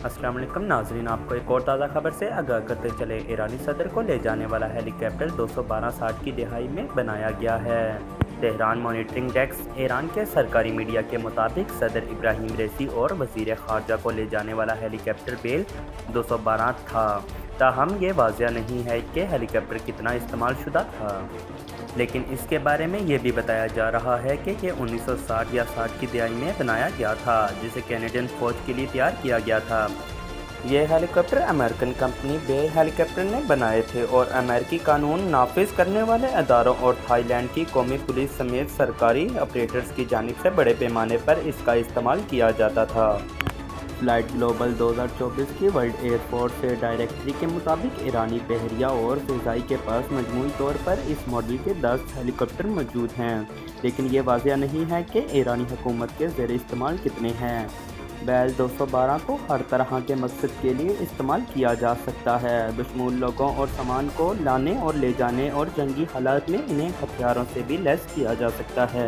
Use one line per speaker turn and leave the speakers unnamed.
السلام علیکم ناظرین، آپ کو ایک اور تازہ خبر سے آگاہ کرتے چلے۔ ایرانی صدر کو لے جانے والا ہیلی کاپٹر 212 کی دہائی میں بنایا گیا ہے۔ Tehran monitoring desk. ایران کے سرکاری میڈیا کے مطابق صدر ابراہیم رئیسی اور وزیر خارجہ کو لے جانے والا ہیلی کاپٹر بیل 212 تھا، تاہم یہ واضح نہیں ہے کہ ہیلی کاپٹر کتنا استعمال شدہ تھا، لیکن اس کے بارے میں یہ بھی بتایا جا رہا ہے کہ یہ 1960 یا 60 کی دہائی میں بنایا گیا تھا، جسے کینیڈین فوج کے لیے تیار کیا گیا تھا۔ یہ ہیلی کاپٹر امریکن کمپنی بے ہیلی کاپٹر نے بنائے تھے اور امریکی قانون نافذ کرنے والے اداروں اور تھائی لینڈ کی قومی پولیس سمیت سرکاری آپریٹرز کی جانب سے بڑے پیمانے پر اس کا استعمال کیا جاتا تھا۔ فلائٹ گلوبل 2024 کی ورلڈ ایئر فورس ڈائریکٹری کے مطابق ایرانی بحریہ اور فضائی کے پاس مجموعی طور پر اس ماڈل کے 10 ہیلی کاپٹر موجود ہیں، لیکن یہ واضح نہیں ہے کہ ایرانی حکومت کے زیر استعمال کتنے ہیں۔ بیل 212 کو ہر طرح کے مقصد کے لیے استعمال کیا جا سکتا ہے، بشمول لوگوں اور سامان کو لانے اور لے جانے، اور جنگی حالات میں انہیں ہتھیاروں سے بھی لیس کیا جا سکتا ہے۔